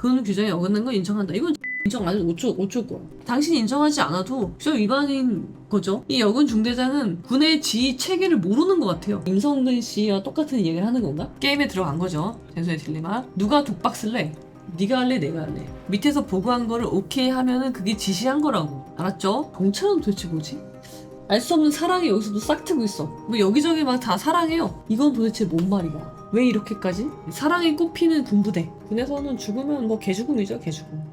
그런 규정에 어긋난 건 인정한다. 이건 인정 안 해도 어쩔 거야. 당신이 인정하지 않아도 규정 위반인 거죠. 이 여군 중대장은 군의 지휘 체계를 모르는 것 같아요. 임성근 씨와 똑같은 얘기를 하는 건가? 게임에 들어간 거죠. 전설의 딜레마. 누가 독박 쓸래? 네가 할래 내가 할래. 밑에서 보고한 거를 오케이 하면은 그게 지시한 거라고. 알았죠? 경찰은 도대체 뭐지? 알 수 없는 사랑이 여기서도 싹 트고 있어. 뭐 여기저기 막 다 사랑해요. 이건 도대체 뭔 말이야? 왜 이렇게까지? 사랑이 꽃피는 군부대. 군에서는 죽으면 뭐 개죽음이죠, 개죽음.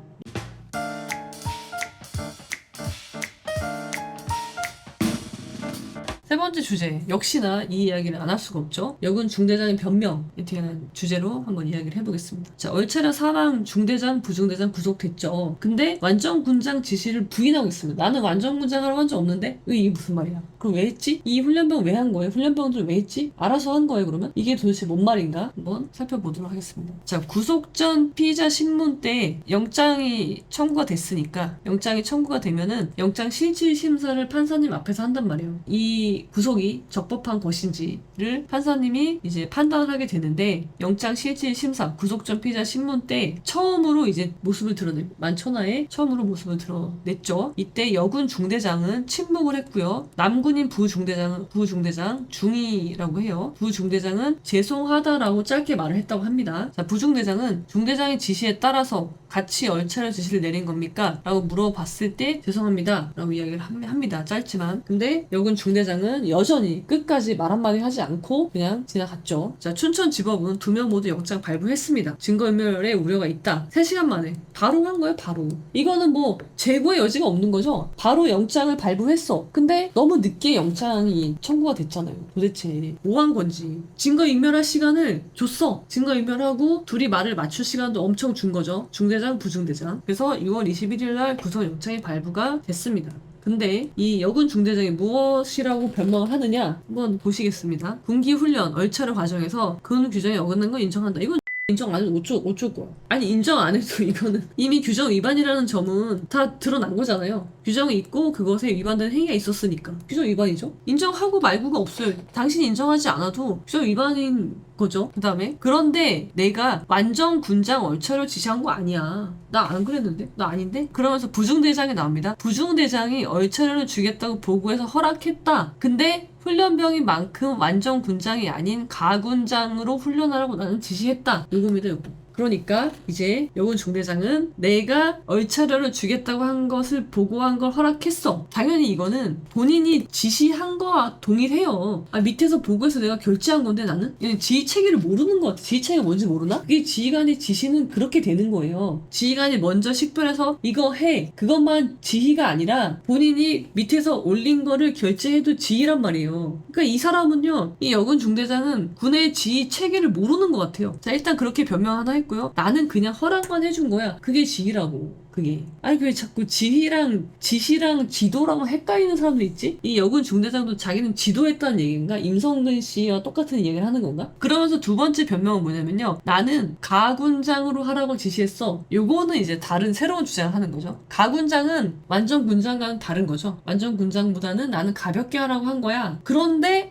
세 번째 주제, 역시나 이 이야기를 안 할 수가 없죠. 여군 중대장의 변명에 대한 주제로 한번 이야기를 해보겠습니다. 자, 얼차려 사랑 중대장, 부중대장 구속됐죠. 근데 완전군장 지시를 부인하고 있습니다. 나는 완전군장 하러 간 적 없는데? 이게 무슨 말이야? 그럼 왜 했지? 이 훈련병 왜 한 거예요? 훈련병들 왜 했지? 알아서 한 거예요, 그러면? 이게 도대체 뭔 말인가? 한번 살펴보도록 하겠습니다. 자, 구속 전 피의자 신문 때 영장이 청구가 됐으니까, 영장이 청구가 되면은 영장 실질 심사를 판사님 앞에서 한단 말이에요. 이 구속이 적법한 것인지를 판사님이 이제 판단을 하게 되는데, 영장 실질 심사, 구속 전 피의자 신문 때 처음으로 이제 모습을 드러낸, 만천하에 처음으로 모습을 드러냈죠. 이때 여군 중대장은 침묵을 했고요. 남군인 부중대장 중이라고 해요. 부중대장은 죄송하다라고 짧게 말을 했다고 합니다. 자, 부중대장은 중대장의 지시에 따라서 같이 얼차려 지시를 내린 겁니까? 라고 물어봤을 때 죄송합니다 라고 이야기를 합니다. 짧지만. 근데 여군 중대장은 여전히 끝까지 말 한마디 하지 않고 그냥 지나갔죠. 자, 춘천지법은 2명 모두 영장 발부했습니다. 증거인멸의 우려가 있다. 3시간 만에 바로 한 거예요. 바로. 이거는 뭐 재고의 여지가 없는 거죠. 바로 영장을 발부했어. 근데 너무 늦게 영장이 청구가 됐잖아요. 도대체 뭐 한 건지. 증거인멸할 시간을 줬어. 증거인멸하고 둘이 말을 맞출 시간도 엄청 준 거죠. 중대장, 부중대장. 그래서 6월 21일 날 구속영장이 발부가 됐습니다. 근데 이 여군 중대장이 무엇이라고 변명을 하느냐 한번 보시겠습니다. 군기훈련, 얼차려 과정에서 군 규정에 어긋난 건 인정한다. 이건 인정 안 해도 어쩔 거야. 아니, 인정 안 해도 이거는 이미 규정 위반이라는 점은 다 드러난 거잖아요. 규정이 있고 그것에 위반된 행위가 있었으니까 규정 위반이죠. 인정하고 말고가 없어요. 당신이 인정하지 않아도 규정 위반인 거죠. 그 다음에 그런데 내가 완전 군장 얼차려 지시한 거 아니야. 나 안 그랬는데? 나 아닌데? 그러면서 부중대장이 나옵니다. 부중대장이 얼차려를 주겠다고 보고해서 허락했다. 근데 훈련병인 만큼 완전 군장이 아닌 가군장으로 훈련하라고 나는 지시했다. 요겁니다, 요거. 그러니까 이제 여군 중대장은 내가 얼차려를 주겠다고 한 것을 보고한 걸 허락했어. 당연히 이거는 본인이 지시한 거와 동일해요. 아, 밑에서 보고해서 내가 결제한 건데 나는? 지휘 체계를 모르는 것 같아. 지휘 체계가 뭔지 모르나? 그게 지휘관의 지시는 그렇게 되는 거예요. 지휘관이 먼저 식별해서 이거 해. 그것만 지휘가 아니라 본인이 밑에서 올린 거를 결제해도 지휘란 말이에요. 그러니까 이 사람은요, 이 여군 중대장은 군의 지휘 체계를 모르는 것 같아요. 자, 일단 그렇게 변명 하나 했고요. 나는 그냥 허락만 해준 거야. 그게 지휘라고. 그게. 아니, 왜 자꾸 지휘랑 지시랑 지도랑 헷갈리는 사람도 있지? 이 여군 중대장도 자기는 지도했다는 얘기인가? 임성근 씨와 똑같은 얘기를 하는 건가? 그러면서 두 번째 변명은 뭐냐면요, 나는 가군장으로 하라고 지시했어. 요거는 이제 다른 새로운 주장을 하는 거죠. 가군장은 완전 군장과는 다른 거죠. 완전 군장보다는 나는 가볍게 하라고 한 거야. 그런데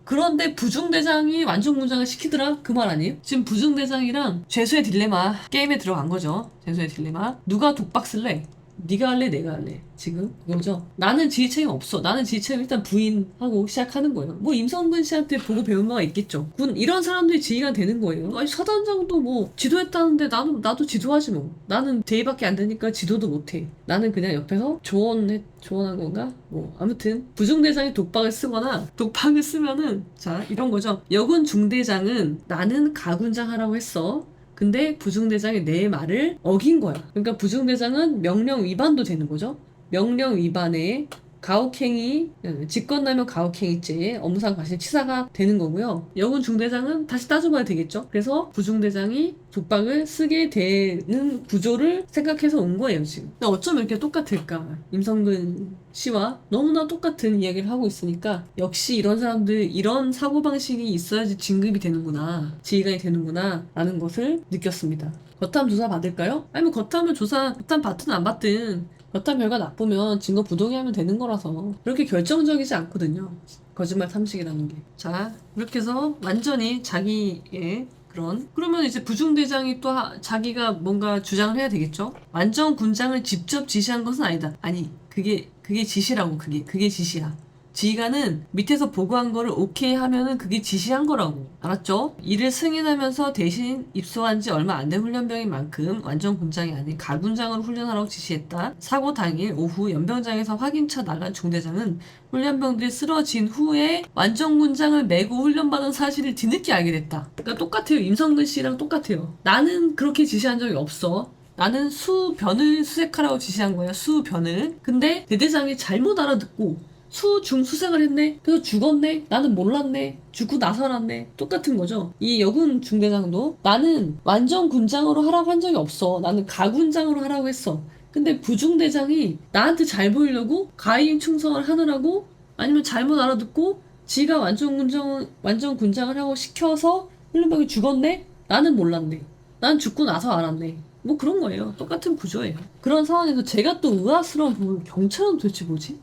부중대장이 완전 군장을 시키더라? 그 말 아니에요? 지금 부중대장이랑 죄수의 딜레마 게임에 들어간 거죠. 죄수의 딜레마. 누가 독박 쓸래? 네가 할래 내가 할래. 지금 그거죠. 나는 지휘 책임 없어. 나는 지휘 책임 일단 부인하고 시작하는 거예요. 뭐 임성근 씨한테 보고 배운 바가 있겠죠. 군 이런 사람들이 지휘관 되는 거예요. 아니, 사단장도 뭐 지도했다는데 나도 지도하지 뭐. 나는 대위밖에 안 되니까 지도도 못해. 나는 그냥 옆에서 조언한 건가? 뭐 아무튼 부중대장이 독박을 쓰거나 독박을 쓰면은 자, 이런 거죠. 여군 중대장은 나는 가군장 하라고 했어. 근데 부중대장이 내 말을 어긴 거야. 그러니까 부중대장은 명령 위반도 되는 거죠. 명령 위반에 가혹행위, 직권남용 가혹행위죄, 업무상 과실치사가 되는 거고요. 여군 중대장은 다시 따져봐야 되겠죠. 그래서 부중대장이 독박을 쓰게 되는 구조를 생각해서 온 거예요, 지금. 근데 어쩜 이렇게 똑같을까? 임성근 씨와 너무나 똑같은 이야기를 하고 있으니까 역시 이런 사람들, 이런 사고방식이 있어야지 진급이 되는구나, 지휘관이 되는구나 라는 것을 느꼈습니다. 거탐 조사 받을까요? 아니, 뭐 거탐 받든 안 받든 거탐 결과 나쁘면 증거 부동의하면 되는 거라서 그렇게 결정적이지 않거든요. 거짓말 탐식이라는 게. 자, 이렇게 해서 완전히 자기의 그러면 이제 부중대장이 또 자기가 뭔가 주장을 해야 되겠죠. 완전 군장을 직접 지시한 것은 아니다. 아니 그게 지시라고. 그게 지시야. 지휘관은 밑에서 보고한 거를 오케이 하면은 그게 지시한 거라고. 알았죠? 이를 승인하면서 대신 입소한 지 얼마 안 된 훈련병인 만큼 완전 군장이 아닌 가군장으로 훈련하라고 지시했다. 사고 당일 오후 연병장에서 확인차 나간 중대장은 훈련병들이 쓰러진 후에 완전 군장을 메고 훈련받은 사실을 뒤늦게 알게 됐다. 그러니까 똑같아요. 임성근 씨랑 똑같아요. 나는 그렇게 지시한 적이 없어. 나는 수변을 수색하라고 지시한 거야. 수변을. 근데 대대장이 잘못 알아듣고 수중수색을 했네. 그래서 죽었네. 나는 몰랐네. 죽고 나서 알았네. 똑같은 거죠. 이 여군 중대장도 나는 완전 군장으로 하라고 한 적이 없어. 나는 가군장으로 하라고 했어. 근데 부중대장이 나한테 잘 보이려고 가인 충성을 하느라고 아니면 잘못 알아듣고 지가 완전 군장을 하고 시켜서 훈련병이 죽었네? 나는 몰랐네. 난 죽고 나서 알았네. 뭐 그런 거예요. 똑같은 구조예요. 그런 상황에서 제가 또 의아스러운 부분, 경찰은 도대체 뭐지?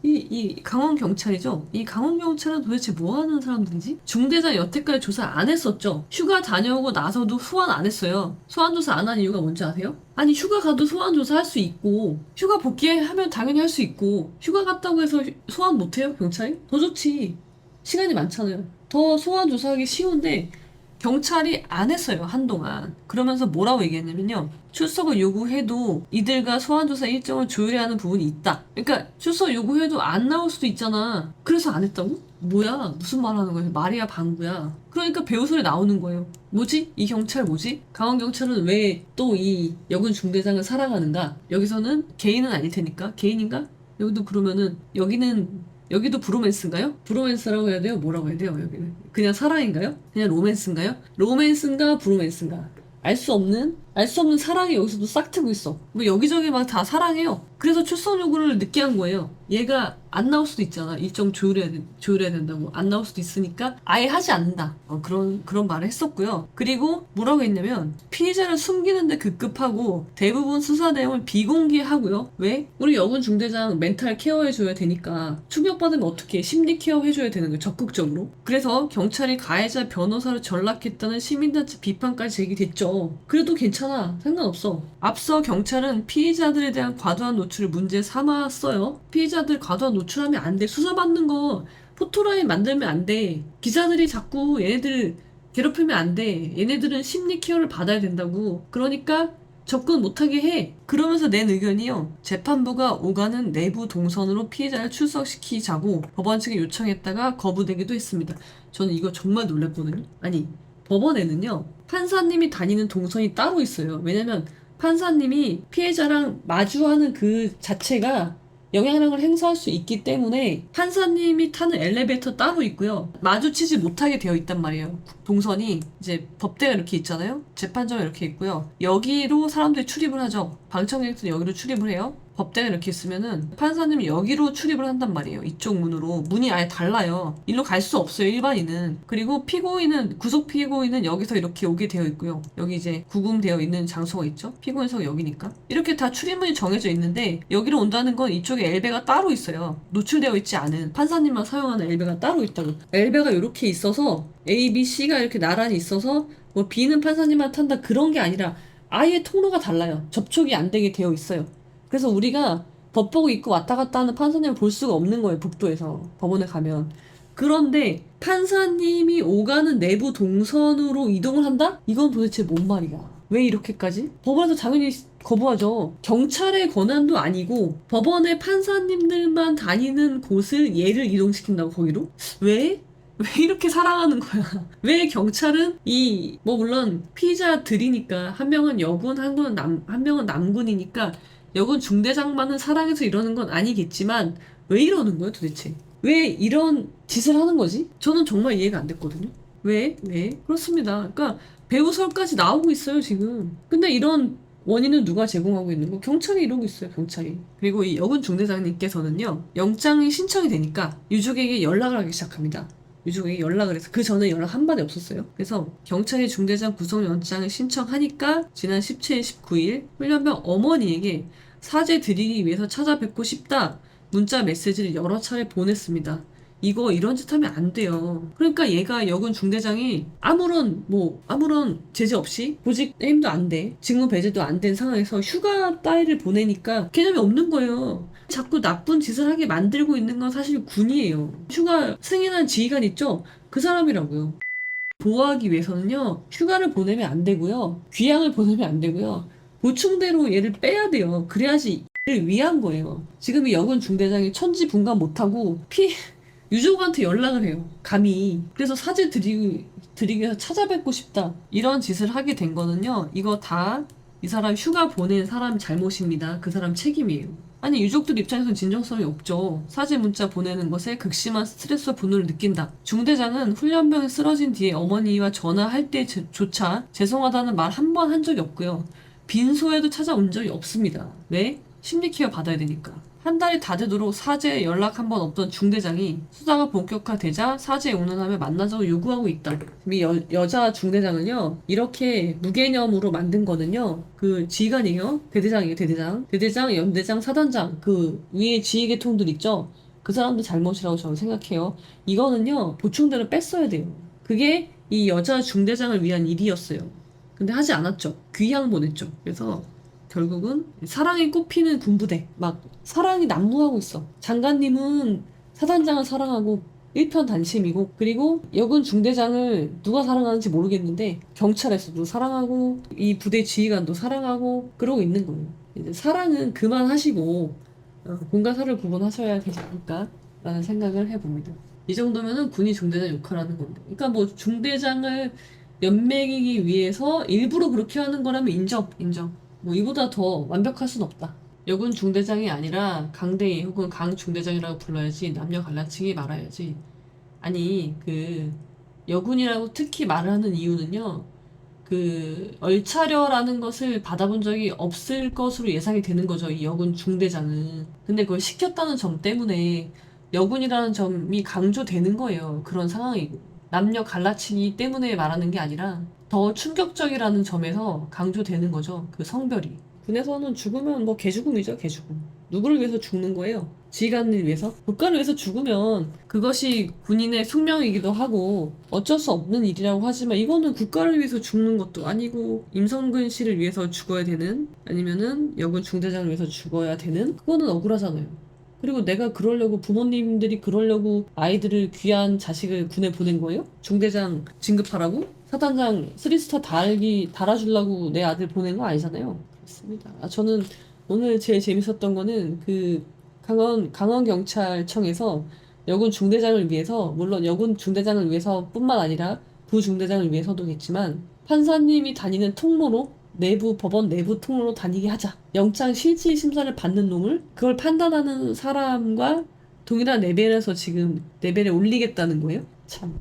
이 강원 경찰이죠. 이 강원 경찰은 도대체 뭐 하는 사람들이지? 중대장 여태까지 조사 안 했었죠. 휴가 다녀오고 나서도 소환 안 했어요. 소환 조사 안 한 이유가 뭔지 아세요? 아니 휴가 가도 소환 조사 할 수 있고 휴가 복귀하면 당연히 할 수 있고 휴가 갔다고 해서 소환 못 해요 경찰이? 더 좋지. 시간이 많잖아요. 더 소환 조사하기 쉬운데 경찰이 안 했어요 한동안. 그러면서 뭐라고 얘기했냐면요, 출석을 요구해도 이들과 소환조사 일정을 조율해야 하는 부분이 있다. 그러니까 출석 요구해도 안 나올 수도 있잖아. 그래서 안 했다고? 뭐야 무슨 말 하는 거야. 말이야 방구야. 그러니까 배우 소리 나오는 거예요. 뭐지? 이 경찰 뭐지? 강원경찰은 왜 또 이 여군 중대장을 사랑하는가? 여기서는 개인은 아닐 테니까. 개인인가? 여기도 그러면은 여기도 브로맨스인가요? 브로맨스라고 해야 돼요? 뭐라고 해야 돼요? 여기는 그냥 사랑인가요? 그냥 로맨스인가요? 로맨스인가 브로맨스인가? 알 수 없는 사랑이 여기서도 싹 트고 있어. 뭐 여기저기 막 다 사랑해요. 그래서 출석 요구를 늦게 한 거예요. 얘가 안 나올 수도 있잖아. 일정 조율해야 된다고. 안 나올 수도 있으니까 아예 하지 않는다. 그런 말을 했었고요. 그리고 뭐라고 했냐면 피해자를 숨기는데 급급하고 대부분 수사 내용을 비공개하고요. 왜? 우리 여군 중대장 멘탈 케어해줘야 되니까 충격받으면 어떻게 심리 케어 해줘야 되는 거예요. 적극적으로. 그래서 경찰이 가해자 변호사를 전락했다는 시민단체 비판까지 제기됐죠. 그래도 괜찮아. 상관없어. 앞서 경찰은 피해자들에 대한 과도한 노출을 문제 삼았어요. 피해자들 과도한 노출하면 안 돼. 수사받는 거 포토라인 만들면 안 돼. 기자들이 자꾸 얘네들 괴롭히면 안 돼. 얘네들은 심리 케어를 받아야 된다고. 그러니까 접근 못하게 해. 그러면서 낸 의견이요, 재판부가 오가는 내부 동선으로 피해자를 출석시키자고 법원 측에 요청했다가 거부되기도 했습니다. 저는 이거 정말 놀랐거든요. 아니 법원에는요 판사님이 다니는 동선이 따로 있어요. 왜냐면 판사님이 피해자랑 마주하는 그 자체가 영향력을 행사할 수 있기 때문에 판사님이 타는 엘리베이터 따로 있고요. 마주치지 못하게 되어 있단 말이에요. 동선이 이제 법대가 이렇게 있잖아요. 재판정이 이렇게 있고요. 여기로 사람들이 출입을 하죠. 방청객들은 여기로 출입을 해요. 법대가 이렇게 있으면은 판사님이 여기로 출입을 한단 말이에요. 이쪽 문으로. 문이 아예 달라요. 일로 갈 수 없어요, 일반인은. 그리고 구속 피고인은 여기서 이렇게 오게 되어 있고요. 여기 이제 구금되어 있는 장소가 있죠. 피고인석이 여기니까. 이렇게 다 출입문이 정해져 있는데 여기로 온다는 건 이쪽에 엘베가 따로 있어요. 노출되어 있지 않은 판사님만 사용하는 엘베가 따로 있다고. 엘베가 이렇게 있어서 A, B, C가 이렇게 나란히 있어서 뭐 B는 판사님만 탄다 그런 게 아니라 아예 통로가 달라요. 접촉이 안 되게 되어 있어요. 그래서 우리가 법복 입고 왔다 갔다 하는 판사님을 볼 수가 없는 거예요. 복도에서. 법원에 가면. 그런데 판사님이 오가는 내부 동선으로 이동을 한다? 이건 도대체 뭔 말이야. 왜 이렇게까지? 법원에서 당연히 거부하죠. 경찰의 권한도 아니고 법원의 판사님들만 다니는 곳을 얘를 이동시킨다고 거기로? 왜? 왜 이렇게 사랑하는 거야? 왜 경찰은 물론 피의자들이니까 한 명은 여군, 한 명은 남군이니까 여군 중대장만은 사랑해서 이러는 건 아니겠지만 왜 이러는 거야 도대체? 왜 이런 짓을 하는 거지? 저는 정말 이해가 안 됐거든요. 왜? 그렇습니다. 그러니까 배우설까지 나오고 있어요 지금. 근데 이런 원인은 누가 제공하고 있는 거? 경찰이 이러고 있어요, 경찰이. 그리고 이 여군 중대장님께서는요, 영장이 신청이 되니까 유족에게 연락을 하기 시작합니다. 유족에게 연락을 해서 그 전에 연락 한 번에 없었어요. 그래서 경찰이 중대장 구속영장을 신청하니까 지난 17일, 19일 훈련병 어머니에게 사죄 드리기 위해서 찾아뵙고 싶다 문자 메시지를 여러 차례 보냈습니다. 이거 이런 짓 하면 안 돼요. 그러니까 얘가 여군 중대장이 아무런 제재 없이 보직 해임도 안 돼. 직무 배제도 안 된 상황에서 휴가 따위를 보내니까 개념이 없는 거예요. 자꾸 나쁜 짓을 하게 만들고 있는 건 사실 군이에요. 휴가 승인한 지휘관 있죠? 그 사람이라고요. 보호하기 위해서는요, 휴가를 보내면 안 되고요, 귀향을 보내면 안 되고요, 보충대로 얘를 빼야 돼요. 그래야지 얘를 위한 거예요. 지금 이 여군 중대장이 천지분간 못하고 유족한테 연락을 해요. 감히. 그래서 사죄 드리기 위해서 찾아뵙고 싶다. 이런 짓을 하게 된 거는요, 이거 다 이 사람 휴가 보낸 사람 잘못입니다. 그 사람 책임이에요. 아니, 유족들 입장에서는 진정성이 없죠. 사죄 문자 보내는 것에 극심한 스트레스와 분노를 느낀다. 중대장은 훈련병에 쓰러진 뒤에 어머니와 전화할 때조차 죄송하다는 말 한 번 한 적이 없고요. 빈소에도 찾아온 적이 없습니다. 왜? 심리케어 받아야 되니까. 한 달이 다 되도록 사죄에 연락 한 번 없던 중대장이 수사가 본격화되자 사죄에 운운하며 만나자고 요구하고 있다. 이 여자 중대장은요, 이렇게 무개념으로 만든 거는요, 그 지휘관이에요. 대대장이에요, 대대장. 대대장, 연대장, 사단장, 그 위에 지휘계통들 있죠? 그 사람들 잘못이라고 저는 생각해요. 이거는요, 보충대로 뺐어야 돼요. 그게 이 여자 중대장을 위한 일이었어요. 근데 하지 않았죠. 귀향 보냈죠. 그래서 결국은 사랑이 꽃피는 군부대, 막 사랑이 난무하고 있어. 장관님은 사단장을 사랑하고 일편단심이고, 그리고 여군 중대장을 누가 사랑하는지 모르겠는데 경찰에서도 사랑하고 이 부대 지휘관도 사랑하고 그러고 있는 거예요. 이제 사랑은 그만하시고 공과 사를 구분하셔야 되지 않을까 라는 생각을 해봅니다. 이 정도면은 군이 중대장 역할하는 건데, 그러니까 뭐 중대장을 연맥이기 위해서 일부러 그렇게 하는 거라면 인정. 뭐 이보다 더 완벽할 순 없다. 여군 중대장이 아니라 강대위 혹은 강 중대장이라고 불러야지, 남녀 갈라치기 말아야지. 아니, 그 여군이라고 특히 말을 하는 이유는요, 그 얼차려라는 것을 받아본 적이 없을 것으로 예상이 되는 거죠, 이 여군 중대장은. 근데 그걸 시켰다는 점 때문에 여군이라는 점이 강조되는 거예요. 그런 상황이고, 남녀 갈라치기 때문에 말하는 게 아니라 더 충격적이라는 점에서 강조되는 거죠, 그 성별이. 군에서는 죽으면 뭐 개죽음이죠, 개죽음. 누구를 위해서 죽는 거예요? 지휘관을 위해서? 국가를 위해서 죽으면 그것이 군인의 숙명이기도 하고 어쩔 수 없는 일이라고 하지만, 이거는 국가를 위해서 죽는 것도 아니고 임성근 씨를 위해서 죽어야 되는, 아니면은 여군 중대장을 위해서 죽어야 되는, 그거는 억울하잖아요. 그리고 내가 그러려고, 부모님들이 그러려고 아이들을, 귀한 자식을 군에 보낸 거예요? 중대장 진급하라고? 사단장 3스타 달아주려고 내 아들 보낸 거 아니잖아요. 그렇습니다. 저는 오늘 제일 재밌었던 거는 그 강원경찰청에서 여군 중대장을 위해서, 물론 여군 중대장을 위해서 뿐만 아니라 부중대장을 위해서도겠지만, 판사님이 다니는 통로로, 법원 내부 통로로 다니게 하자. 영장 실질 심사를 받는 놈을, 그걸 판단하는 사람과 동일한 레벨에서 지금 레벨에 올리겠다는 거예요? 참,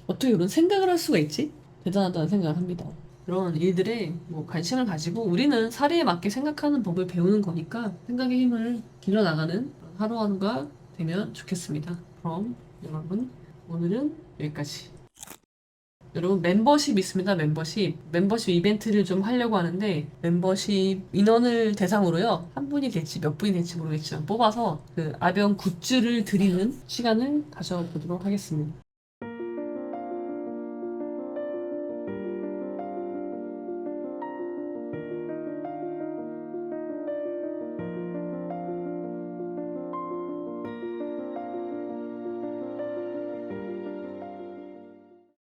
어떻게 이런 생각을 할 수가 있지? 대단하다는 생각을 합니다. 그런 일들에 뭐 관심을 가지고 우리는 사리에 맞게 생각하는 법을 배우는 거니까 생각의 힘을 길러나가는 하루하루가 되면 좋겠습니다. 그럼 여러분, 오늘은 여기까지. 여러분, 멤버십 있습니다. 멤버십 이벤트를 좀 하려고 하는데, 멤버십 인원을 대상으로요, 한 분이 될지 몇 분이 될지 모르겠지만 뽑아서 그 아병 굿즈를 드리는 시간을 가져보도록 하겠습니다.